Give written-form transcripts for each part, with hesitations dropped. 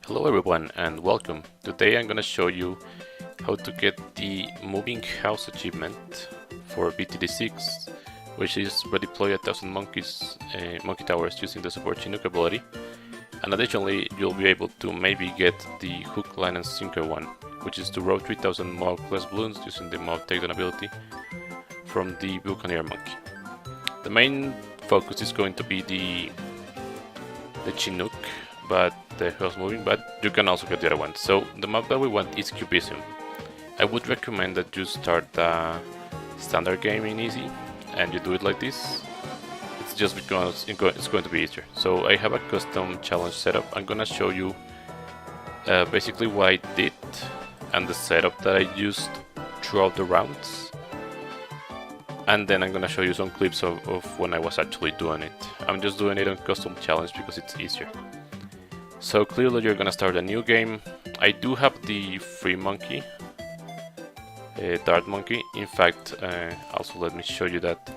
Hello everyone and welcome. Today I'm gonna show you how to get the moving house achievement for VTSG, which is redeploy 1000 monkey towers using the support Chinook ability. And additionally, you'll be able to maybe get the hook, line and sinker one, which is to row 3000 mob class balloons using the mob takedown ability from the Buccaneer monkey. The main focus is going to be the Chinook, but the house moving, but you can also get the other one. So the map that we want is Cubism. I would recommend that you start the standard game in easy and you do it like this. It's just because it's going to be easier. So I have a custom challenge setup. I'm gonna show you basically what I did and the setup that I used throughout the rounds. And then I'm gonna show you some clips of when I was actually doing it. I'm just doing it on custom challenge because it's easier. So clearly you're gonna start a new game. I do have the free monkey, dart monkey. In fact, also let me show you that.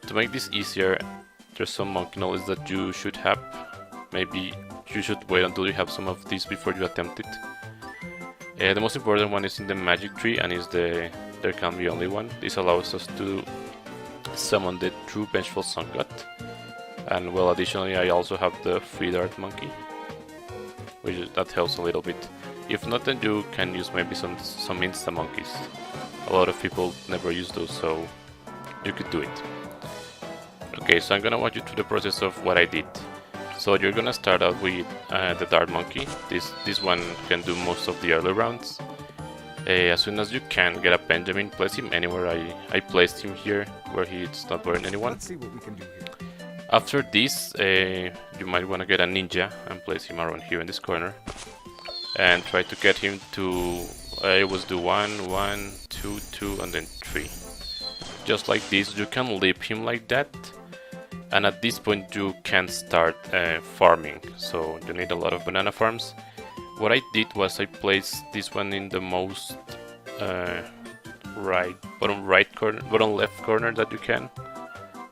To make this easier, there's some monkey knowledge that you should have. Maybe you should wait until you have some of these before you attempt it. The most important one is in the magic tree and is there can be only one. This allows us to summon the true Vengeful Sun God. And well, additionally I also have the free dart monkey, that helps a little bit. If not, then you can use maybe some insta monkeys. A lot of people never use those, so you could do it. Okay, so I'm gonna walk you through the process of what I did. So you're gonna start out with the dart monkey. This one can do most of the early rounds. As soon as you can get a Benjamin, place him anywhere. I placed him here where he's not bothering anyone. Let's see what we can do here. After this, you might want to get a ninja and place him around here in this corner. And try to get him to, I always do 1, 1, 2, 2 and then 3. Just like this, you can leap him like that. And at this point you can start farming, so you need a lot of banana farms. What I did was I placed this one in the most bottom left corner that you can.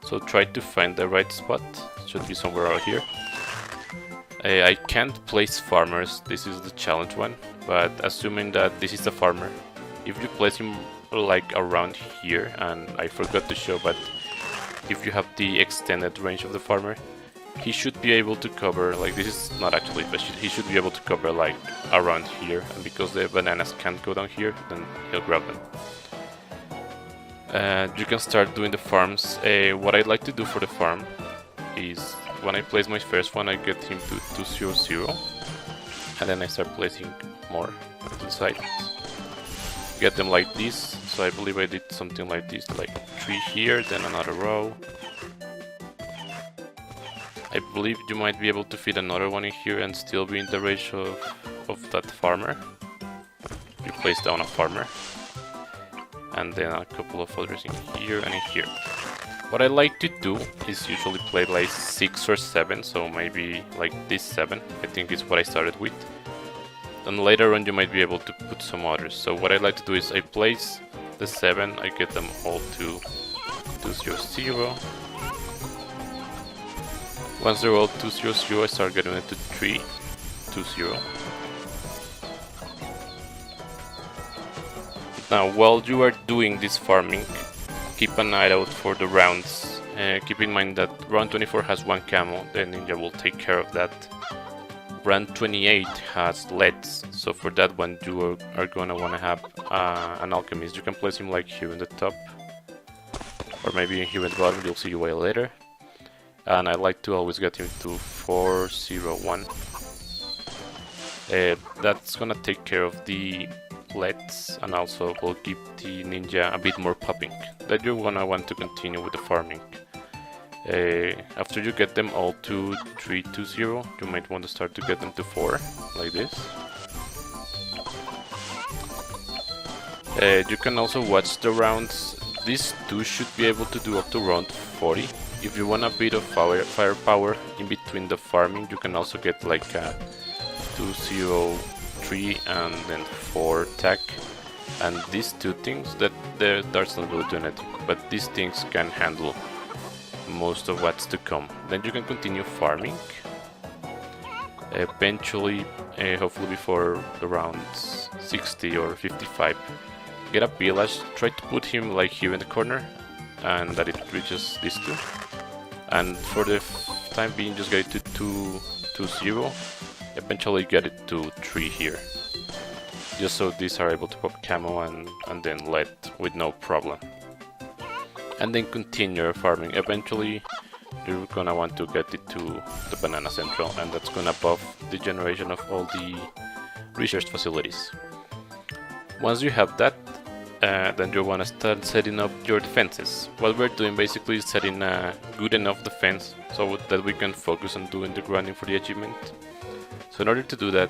So try to find the right spot. It should be somewhere out here. I can't place farmers, this is the challenge one, but assuming that this is the farmer, if you place him like around here, and I forgot to show, but if you have the extended range of the farmer, he should be able to cover, like this is not actually, but he should be able to cover like around here, and because the bananas can't go down here, then he'll grab them. You can start doing the farms. What I'd like to do for the farm is when I place my first one, I get him to 200, and then I start placing more to the side. Get them like this. So I believe I did something like this, like 3 here, then another row. I believe you might be able to fit another one in here and still be in the range of that farmer. You place down a farmer. And then a couple of others in here and in here. What I like to do is usually play like 6 or 7, so maybe like this 7, I think is what I started with. And later on you might be able to put some others. So what I like to do is I place the 7, I get them all to 200. Once they're all 200, I start getting it to 320. Now, while you are doing this farming, keep an eye out for the rounds. Keep in mind that round 24 has 1 camo, the ninja will take care of that. Round 28 has leads, so for that one you are gonna wanna have an alchemist. You can place him like here in the top, or maybe here at the bottom, you'll see why later. And I like to always get him to 401. That's gonna take care of the leads and also will give the ninja a bit more popping. Then you're gonna want to continue with the farming. After you get them all to 320, you might want to start to get them to 4, like this. You can also watch the rounds. These two should be able to do up to round 40. If you want a bit of firepower in between the farming, you can also get like a 203 and then 4 tack. And these two things, that the darts not really do anything, but these things can handle most of what's to come. Then you can continue farming. Eventually, hopefully before around 60 or 55, get a village, try to put him like here in the corner, and that it reaches these two. And for the time being, just get it to 0. Eventually get it to 3 here. Just so these are able to pop camo and then lead with no problem. And then continue farming. Eventually you're gonna want to get it to the banana central, and that's gonna buff the generation of all the research facilities. Once you have that, then you wanna start setting up your defenses. What we're doing basically is setting a good enough defense so that we can focus on doing the grinding for the achievement. So in order to do that,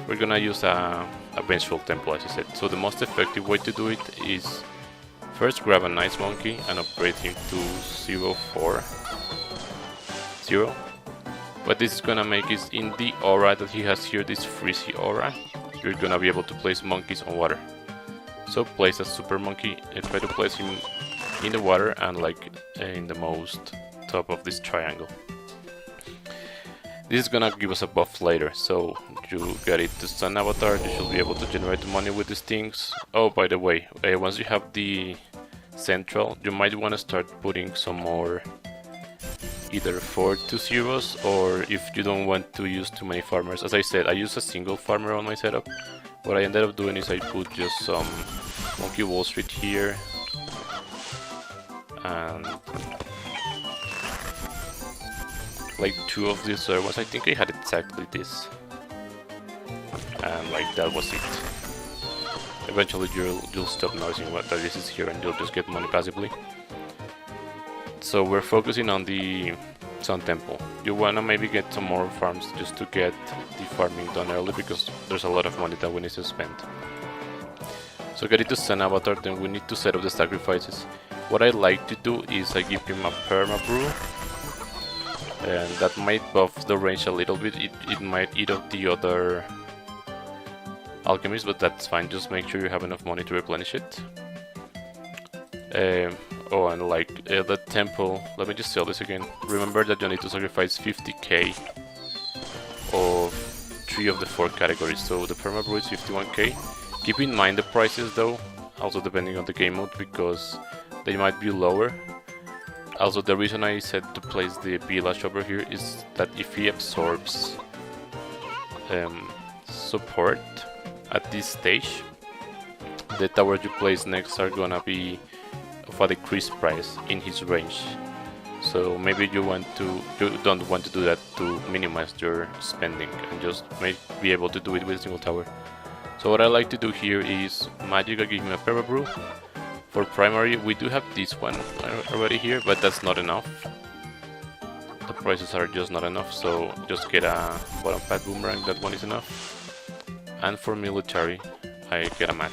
we're gonna use a Vengeful Temple, as I said. So the most effective way to do it is first grab a nice monkey and upgrade him to 040. What this is gonna make is, in the aura that he has here, this freezy aura, you're gonna be able to place monkeys on water. So place a super monkey and try to place him in the water and like in the most top of this triangle. This is gonna give us a buff later, so you get it to Sun Avatar, you should be able to generate money with these things. Oh, by the way, once you have the central, you might want to start putting some more either 4 to 0s, or if you don't want to use too many farmers. As I said, I use a single farmer on my setup. What I ended up doing is I put just some Monkey Wall Street here, and like 2 of these ones. I think I had exactly this, and like that was it. Eventually you'll stop noticing that this is here and you'll just get money passively. So we're focusing on the Sun Temple. You wanna maybe get some more farms just to get the farming done early, because there's a lot of money that we need to spend. So get it to Sun Avatar, then we need to set up the sacrifices. What I like to do is I give him a perma brew, and that might buff the range a little bit. It might eat up the other alchemies, but that's fine. Just make sure you have enough money to replenish it. Oh, and like the temple, let me just sell this again. Remember that you need to sacrifice 50k of 3 of the 4 categories, so the perma brew is 51k. Keep in mind the prices though, also depending on the game mode, because they might be lower. Also, the reason I said to place the village over here is that if he absorbs support at this stage, the towers you place next are gonna be of a decreased price in his range. So maybe you don't want to do that to minimize your spending and just be able to do it with a single tower. So what I like to do here is magic. I give him a perma brew. For primary, we do have this one already here, but that's not enough. The prices are just not enough, so just get a bottom pad boomerang, that one is enough. And for military, I get a mat,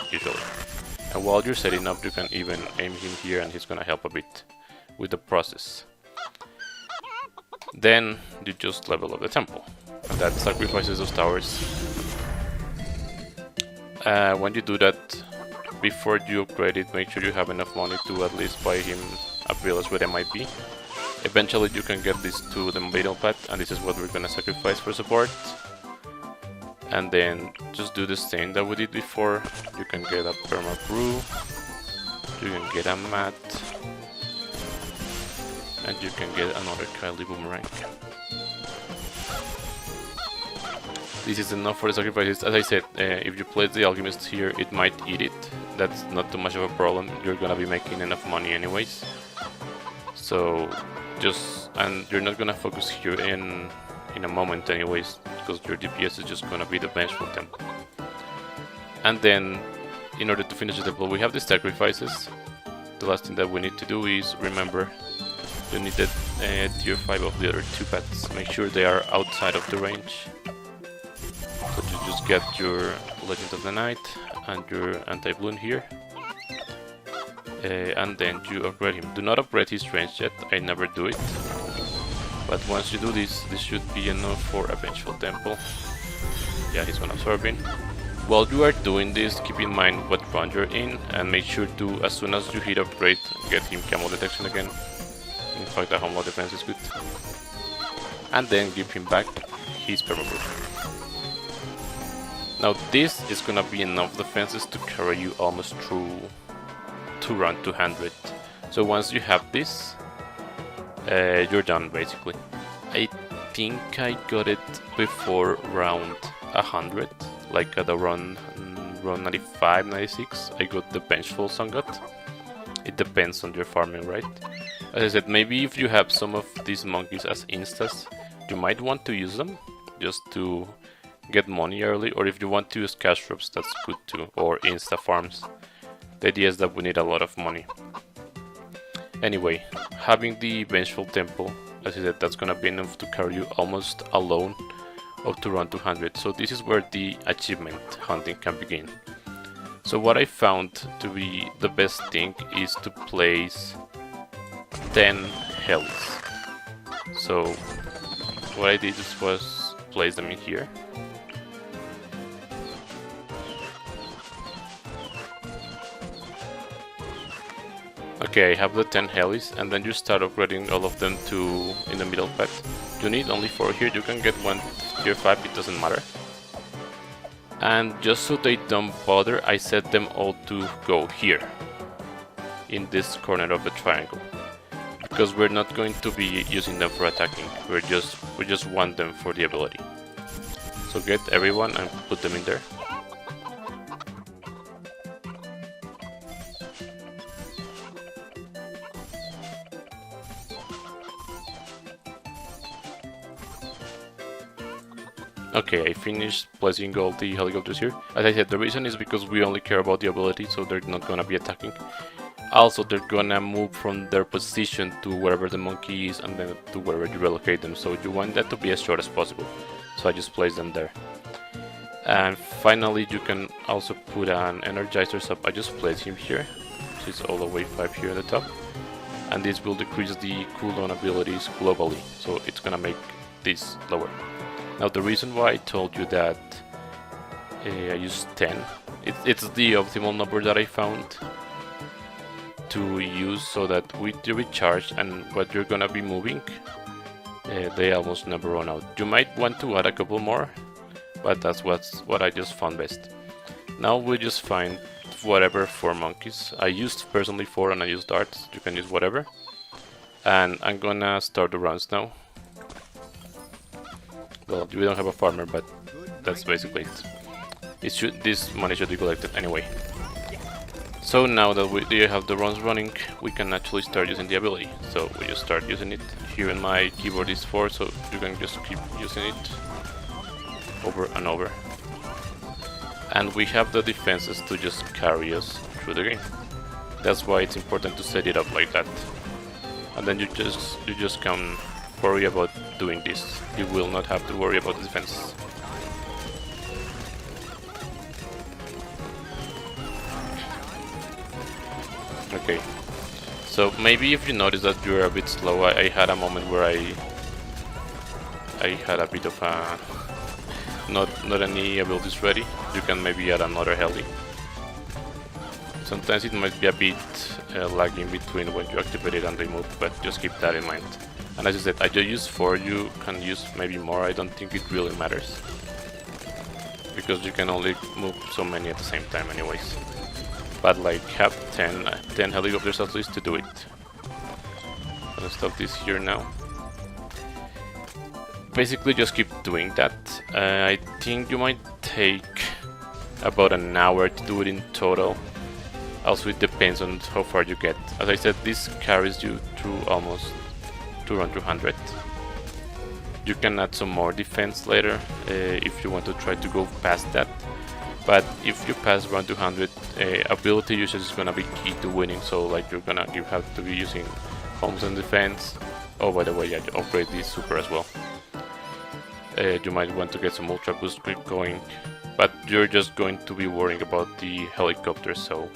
usually. And while you're setting up, you can even aim him here and he's gonna help a bit with the process. Then you just level up the temple, and that sacrifices those towers. When you do that, before you upgrade it, make sure you have enough money to at least buy him a village with MIP. Eventually you can get this to the middle pad, and this is what we're gonna sacrifice for support. And then just do the same that we did before. You can get a perma brew, you can get a mat, and you can get another Kylie boomerang. This is enough for the sacrifices. As I said, if you place the alchemist here, it might eat it. That's not too much of a problem. You're gonna be making enough money anyways. So and you're not gonna focus here in a moment anyways, because your DPS is just gonna be the Vengeful Temple. And then, in order to finish the temple, we have the sacrifices. The last thing that we need to do is, remember, you need the tier 5 of the other 2 pads. Make sure they are outside of the range. So you just get your Legend of the Night and your anti-bloon here. And then you upgrade him. Do not upgrade his range yet, I never do it. But once you do this, this should be enough for a Vengeful Temple. Yeah, he's gonna absorb in. While you are doing this, keep in mind what round you're in, and make sure to, as soon as you hit upgrade, get him camo detection again. In fact, the home defense is good. and then give him back his permabuff. Now this is gonna be enough defenses to carry you almost through to round 200. So once you have this, you're done basically. I think I got it before round 100, like at around round 95, 96, I got the Vengeful Sun God. It depends on your farming, right? As I said, maybe if you have some of these monkeys as instas, you might want to use them just to get money early, or if you want to use cash drops, that's good too, or insta farms. The idea is that we need a lot of money. Anyway, having the Vengeful Temple, as I said, that's gonna be enough to carry you almost alone up to round 200. So this is where the achievement hunting can begin. So what I found to be the best thing is to place 10 helis. So what I did was place them in here. Okay, I have the 10 helis, and then you start upgrading all of them to in the middle path. You need only 4 here, you can get one tier 5, it doesn't matter. And just so they don't bother, I set them all to go here, in this corner of the triangle. Because we're not going to be using them for attacking, we just want them for the ability. So get everyone and put them in there. Okay, I finished placing all the helicopters here. As I said, the reason is because we only care about the ability, so they're not gonna be attacking. Also, they're gonna move from their position to wherever the monkey is and then to wherever you relocate them, so you want that to be as short as possible. So I just place them there. And finally, you can also put an energizer sub. I just place him here, so it's all the way 5 here at the top. And this will decrease the cooldown abilities globally, so it's gonna make this lower. Now the reason why I told you that I use 10, it's the optimal number that I found to use, so that with the recharge and what you're gonna be moving, they almost never run out. You might want to add a couple more, but that's what I just found best. Now we just find whatever 4 monkeys. I used personally 4 and I used darts, you can use whatever. And I'm gonna start the rounds now. Well, we don't have a farmer, but that's basically it. This money should be collected anyway. So now that we have the runs running, we can actually start using the ability. So we just start using it. Here in my keyboard is 4, so you can just keep using it over and over. And we have the defenses to just carry us through the game. That's why it's important to set it up like that. And then you just can worry about doing this. You will not have to worry about the defense. Okay, so maybe if you notice that you're a bit slow, I had a moment where I had a bit of a not any abilities ready. You can maybe add another heli. Sometimes it might be a bit lagging between when you activate it and they move, but just keep that in mind. And as I said, I just use 4, you can use maybe more. I don't think it really matters, because you can only move so many at the same time anyways. But like have 10 helicopters at least to do it. I'm gonna stop this here now. Basically just keep doing that. I think you might take about an hour to do it in total. Also it depends on how far you get. As I said, this carries you through almost to round 200. You can add some more defense later if you want to try to go past that. But if you pass round 200, ability usage is gonna be key to winning. So like you have to be using homes and defense. Oh, by the way, I upgrade this super as well. You might want to get some ultra boost creep going, but you're just going to be worrying about the helicopters, so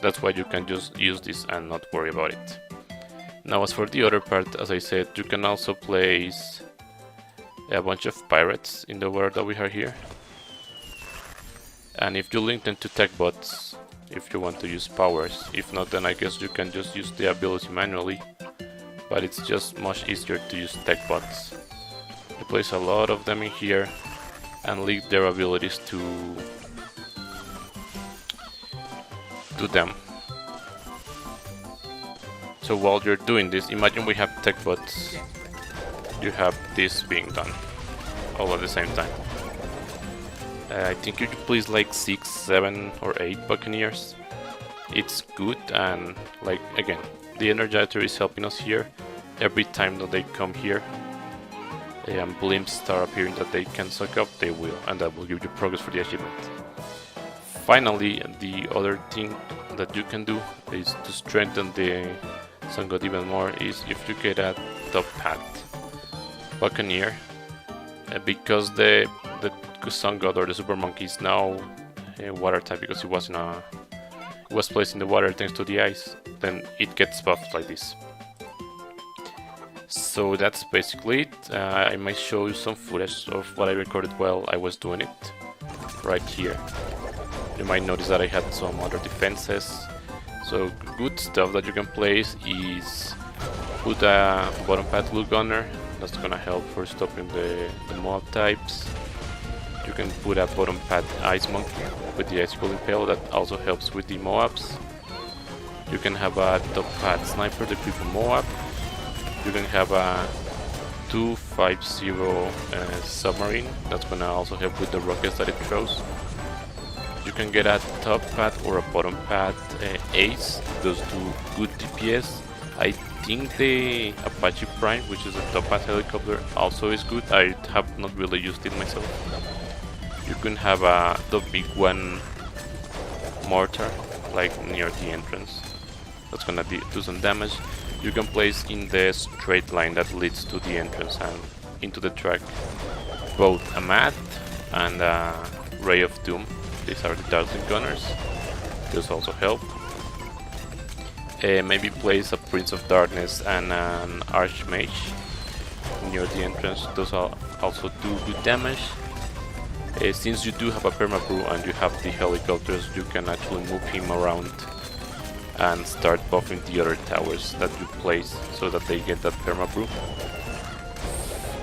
that's why you can just use this and not worry about it. Now as for the other part, as I said, you can also place a bunch of pirates in the world that we have here. And if you link them to tech bots, if you want to use powers, if not then I guess you can just use the ability manually. But it's just much easier to use tech bots. place a lot of them in here and leak their abilities to them. So while you're doing this, imagine we have tech bots. You have this being done all at the same time. I think you could place like 6, 7 or 8 Buccaneers. It's good, and like again, the Energizer is helping us here. Every time that they come here and blimps start appearing that they can suck up, they will, and that will give you progress for the achievement. Finally, the other thing that you can do is to strengthen the Sun God even more is if you get a top hat Buccaneer, because the Sun God or the Super Monkey is now a water type because he was placed in the water thanks to the ice, then it gets buffed like this. So that's basically it. I might show you some footage of what I recorded while I was doing it right here. You might notice that I had some other defenses. So good stuff that you can place is put a bottom pad Blue Gunner. That's gonna help for stopping the mob types. You can put a bottom pad Ice Monkey with the Icicle Impale, that also helps with the Moabs. You can have a top pad Sniper, the Creeper Moab. You can have a 250 Submarine, that's gonna also help with the rockets that it throws. You can get a top pad or a bottom pad Ace, those do good DPS. I think the Apache Prime, which is a top pad helicopter, also is good. I have not really used it myself. You can have the big one mortar, like near the entrance. That's gonna do some damage. You can place in the straight line that leads to the entrance and into the track both a mat and a Ray of Doom. These are the Darkling Gunners. Those also help. Maybe place a Prince of Darkness and an Archmage near the entrance. Those also do good damage. Since you do have a permabrew and you have the helicopters, you can actually move him around and start buffing the other towers that you place so that they get that permabrew.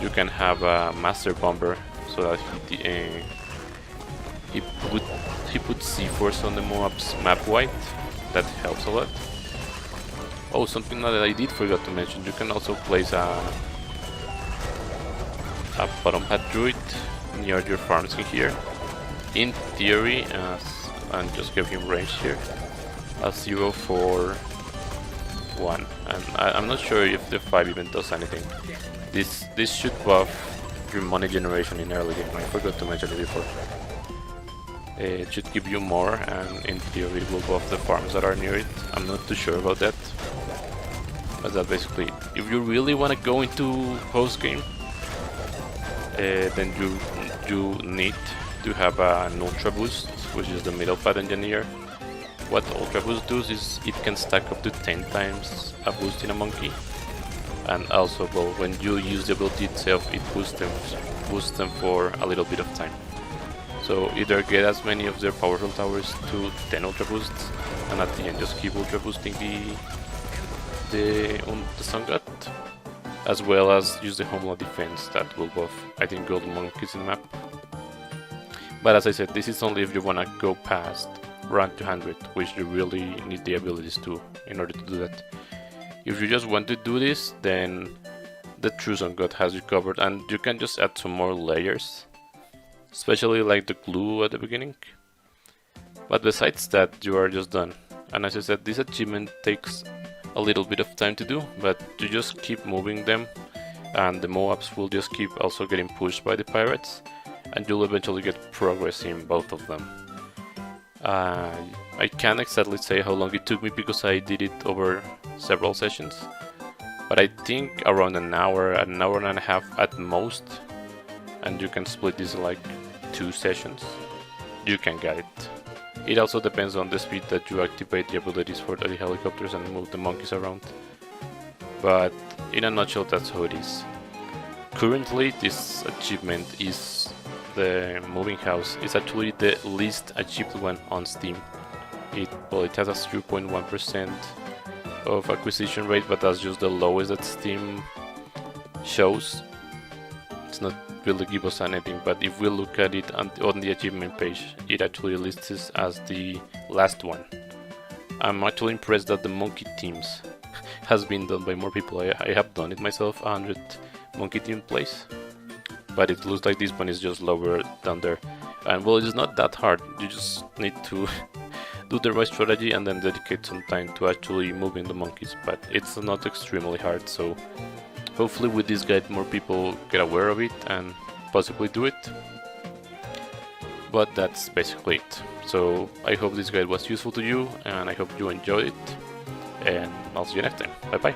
You can have a Master Bomber so that he puts C-Force on the Moabs map wide. That helps a lot. Oh, something that I did forget to mention, you can also place a bottom pad Druid near your farms in here. In theory, and just give him range here, a 0 for 1, and I'm not sure if the 5 even does anything. This should buff your money generation in early game. I forgot to mention it before. It should give you more, and in theory it will buff the farms that are near it. I'm not too sure about that, but that's basically it. If you really want to go into post game, then you need to have an Ultra Boost, which is the middle pad Engineer. What Ultra Boost does is it can stack up to 10 times a boost in a monkey, and also, well, when you use the ability itself, it boosts them for a little bit of time. So either get as many of their powerful towers to 10 Ultra Boosts, and at the end just keep Ultra Boosting the Sun God, as well as use the Homeland Defense that will buff, I think, Golden Monkeys in the map. But as I said, this is only if you wanna go past rank 200, which you really need the abilities to in order to do that. If you just want to do this, then the True Sun God has you covered, and you can just add some more layers, especially like the glue at the beginning. But besides that, you are just done. And as I said, this achievement takes a little bit of time to do, but you just keep moving them, and the Moabs will just keep also getting pushed by the pirates, and you'll eventually get progress in both of them. I can't exactly say how long it took me because I did it over several sessions, but I think around an hour and a half at most, and you can split this in like 2 sessions. You can get it. It also depends on the speed that you activate the abilities for the helicopters and move the monkeys around. But in a nutshell, that's how it is. Currently, this achievement is the moving house. It's actually the least achieved one on Steam. It has a 0.1% of acquisition rate, but that's just the lowest that Steam shows. it's not really give us anything, but if we look at it on the achievement page, it actually lists this as the last one. I'm actually impressed that the monkey teams has been done by more people. I have done it myself, 100 monkey team plays, but it looks like this one is just lower down there. And well, it's not that hard, you just need to do the right strategy and then dedicate some time to actually moving the monkeys, but it's not extremely hard, so hopefully with this guide more people get aware of it and possibly do it. But that's basically it. So I hope this guide was useful to you and I hope you enjoyed it, and I'll see you next time. Bye bye.